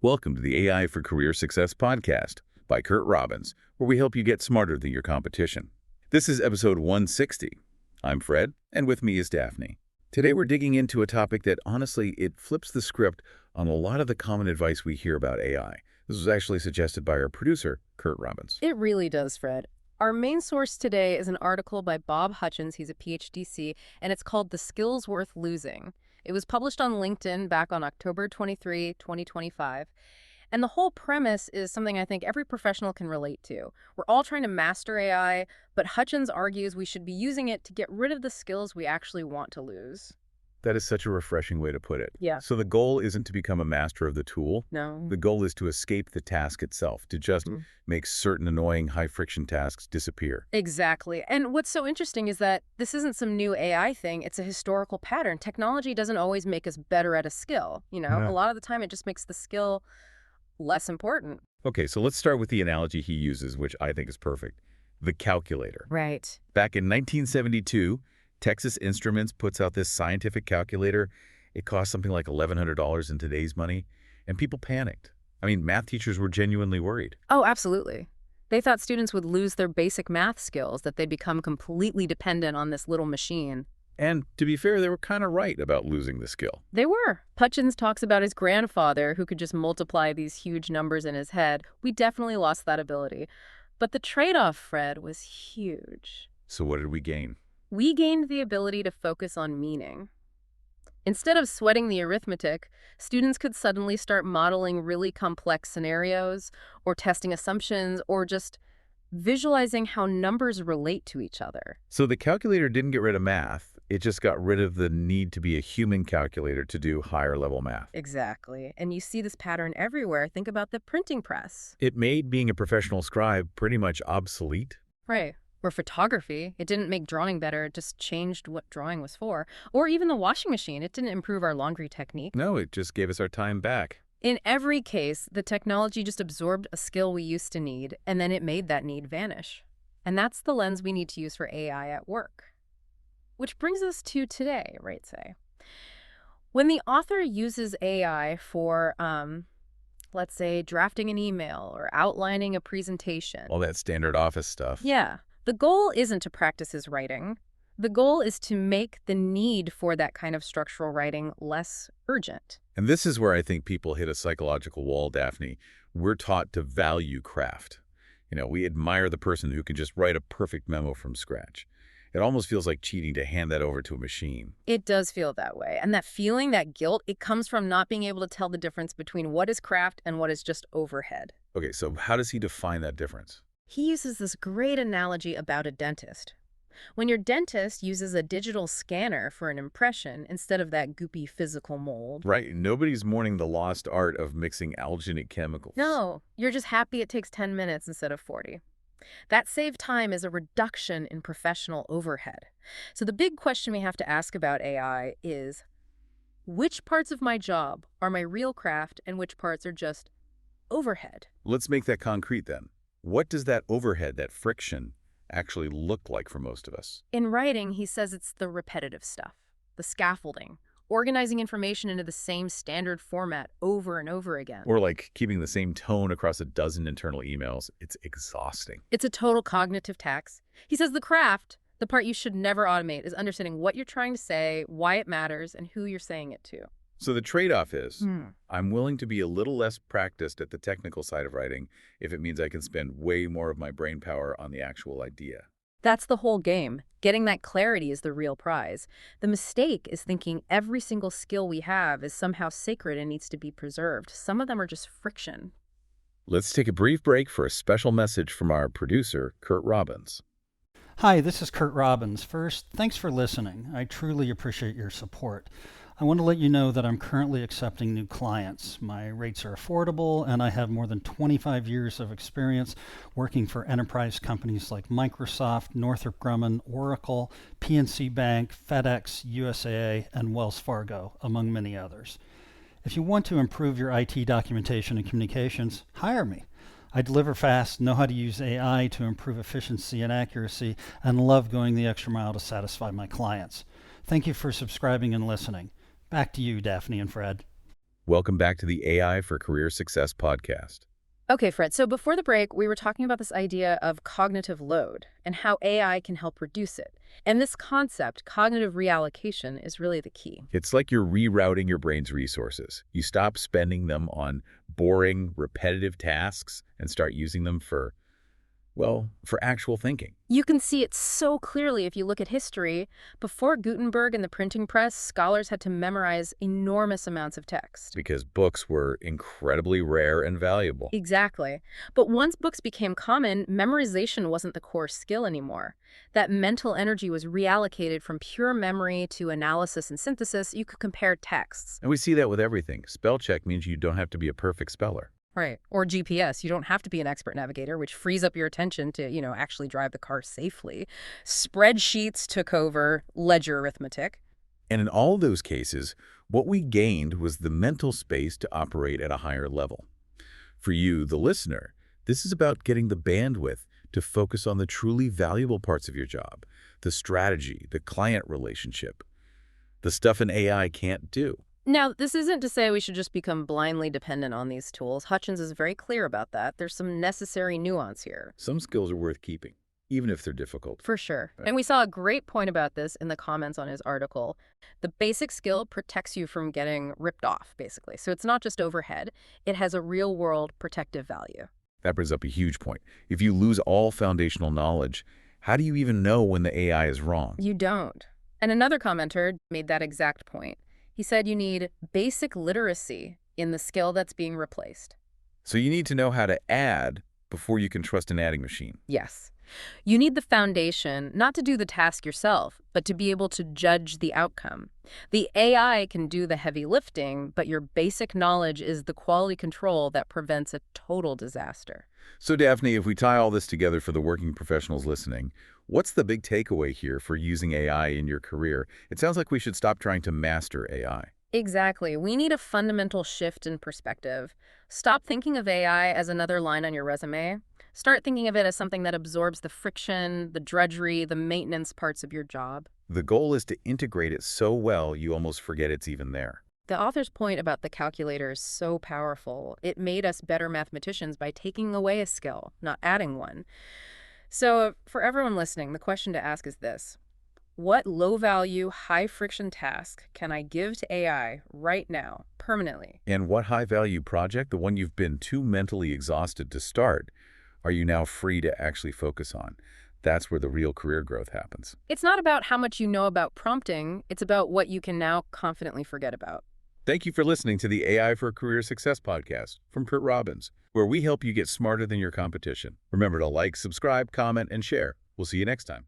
Welcome to the AI for Career Success podcast by Curt Robbins, where we help you get smarter than your competition. This is episode 160. I'm Fred, and with me is Daphne. Today we're digging into a topic that, honestly, it flips the script on a lot of the common advice we hear about AI. This was actually suggested by our producer, Curt Robbins. It really does, Fred. Our main source today is an article by Bob Hutchins. He's a PhD, and it's called The Skills Worth Losing. It was published on LinkedIn back on October 23, 2025. And the whole premise is something I think every professional can relate to. We're all trying to master AI, but Hutchins argues we should be using it to get rid of the skills we actually want to lose. That is such a refreshing way to put it. Yeah. So the goal isn't to become a master of the tool. No. The goal is to escape the task itself, to just make certain annoying, high-friction tasks disappear. Exactly. And what's so interesting is that this isn't some new AI thing. It's a historical pattern. Technology doesn't always make us better at a skill. A lot of the time it just makes the skill less important. Okay, so let's start with the analogy he uses, which I think is perfect. The calculator. Right. Back in 1972, Texas Instruments puts out this scientific calculator. It cost something like $1,100 in today's money, and people panicked. I mean, math teachers were genuinely worried. Oh, absolutely. They thought students would lose their basic math skills, that they'd become completely dependent on this little machine. And to be fair, they were kind of right about losing the skill. They were. Hutchins talks about his grandfather, who could just multiply these huge numbers in his head. We definitely lost that ability. But the trade-off, Fred, was huge. So what did we gain? We gained the ability to focus on meaning. Instead of sweating the arithmetic, students could suddenly start modeling really complex scenarios, or testing assumptions, or just visualizing how numbers relate to each other. So the calculator didn't get rid of math. It just got rid of the need to be a human calculator to do higher-level math. Exactly. And you see this pattern everywhere. Think about the printing press. It made being a professional scribe pretty much obsolete. Right. Or photography. It didn't make drawing better, it just changed what drawing was for. Or even the washing machine. It didn't improve our laundry technique. No, it just gave us our time back. In every case, the technology just absorbed a skill we used to need, and then it made that need vanish. And that's the lens we need to use for AI at work. Which brings us to today, right, say. When the author uses AI for, let's say, drafting an email or outlining a presentation. All that standard office stuff. Yeah. The goal isn't to practice his writing. The goal is to make the need for that kind of structural writing less urgent. And this is where I think people hit a psychological wall, Daphne. We're taught to value craft. We admire the person who can just write a perfect memo from scratch. It almost feels like cheating to hand that over to a machine. It does feel that way. And that feeling, that guilt, it comes from not being able to tell the difference between what is craft and what is just overhead. Okay, so how does he define that difference? He uses this great analogy about a dentist. When your dentist uses a digital scanner for an impression instead of that goopy physical mold. Right. Nobody's mourning the lost art of mixing alginic chemicals. No, you're just happy it takes 10 minutes instead of 40. That saved time is a reduction in professional overhead. So the big question we have to ask about AI is, which parts of my job are my real craft and which parts are just overhead? Let's make that concrete then. What does that overhead, that friction, actually look like for most of us? In writing, he says it's the repetitive stuff, the scaffolding, organizing information into the same standard format over and over again. Or like keeping the same tone across a dozen internal emails. It's exhausting. It's a total cognitive tax. He says the craft, the part you should never automate, is understanding what you're trying to say, why it matters, and who you're saying it to. So the trade-off is, I'm willing to be a little less practiced at the technical side of writing if it means I can spend way more of my brain power on the actual idea. That's the whole game. Getting that clarity is the real prize. The mistake is thinking every single skill we have is somehow sacred and needs to be preserved. Some of them are just friction. Let's take a brief break for a special message from our producer, Curt Robbins. Hi, this is Curt Robbins. First, thanks for listening. I truly appreciate your support. I want to let you know that I'm currently accepting new clients. My rates are affordable, and I have more than 25 years of experience working for enterprise companies like Microsoft, Northrop Grumman, Oracle, PNC Bank, FedEx, USAA, and Wells Fargo, among many others. If you want to improve your IT documentation and communications, hire me. I deliver fast, know how to use AI to improve efficiency and accuracy, and love going the extra mile to satisfy my clients. Thank you for subscribing and listening. Back to you, Daphne and Fred. Welcome back to the AI for Career Success podcast. Okay, Fred, so before the break, we were talking about this idea of cognitive load and how AI can help reduce it. And this concept, cognitive reallocation, is really the key. It's like you're rerouting your brain's resources. You stop spending them on boring, repetitive tasks and start using them for actual thinking. You can see it so clearly if you look at history. Before Gutenberg and the printing press, scholars had to memorize enormous amounts of text. Because books were incredibly rare and valuable. Exactly. But once books became common, memorization wasn't the core skill anymore. That mental energy was reallocated from pure memory to analysis and synthesis. You could compare texts. And we see that with everything. Spell check means you don't have to be a perfect speller. Right. Or GPS. You don't have to be an expert navigator, which frees up your attention to, actually drive the car safely. Spreadsheets took over ledger arithmetic. And in all those cases, what we gained was the mental space to operate at a higher level. For you, the listener, this is about getting the bandwidth to focus on the truly valuable parts of your job, the strategy, the client relationship, the stuff an AI can't do. Now, this isn't to say we should just become blindly dependent on these tools. Hutchins is very clear about that. There's some necessary nuance here. Some skills are worth keeping, even if they're difficult. For sure. And we saw a great point about this in the comments on his article. The basic skill protects you from getting ripped off, basically. So it's not just overhead. It has a real-world protective value. That brings up a huge point. If you lose all foundational knowledge, how do you even know when the AI is wrong? You don't. And another commenter made that exact point. He said you need basic literacy in the skill that's being replaced. So you need to know how to add before you can trust an adding machine. Yes. You need the foundation, not to do the task yourself, but to be able to judge the outcome. The AI can do the heavy lifting, but your basic knowledge is the quality control that prevents a total disaster. So Daphne, if we tie all this together for the working professionals listening, what's the big takeaway here for using AI in your career? It sounds like we should stop trying to master AI. Exactly. We need a fundamental shift in perspective. Stop thinking of AI as another line on your resume. Start thinking of it as something that absorbs the friction, the drudgery, the maintenance parts of your job. The goal is to integrate it so well you almost forget it's even there. The author's point about the calculator is so powerful. It made us better mathematicians by taking away a skill, not adding one. So for everyone listening, the question to ask is this. What low-value, high-friction task can I give to AI right now, permanently? And what high-value project, the one you've been too mentally exhausted to start, are you now free to actually focus on? That's where the real career growth happens. It's not about how much you know about prompting. It's about what you can now confidently forget about. Thank you for listening to the AI for Career Success podcast from Curt Robbins, where we help you get smarter than your competition. Remember to like, subscribe, comment, and share. We'll see you next time.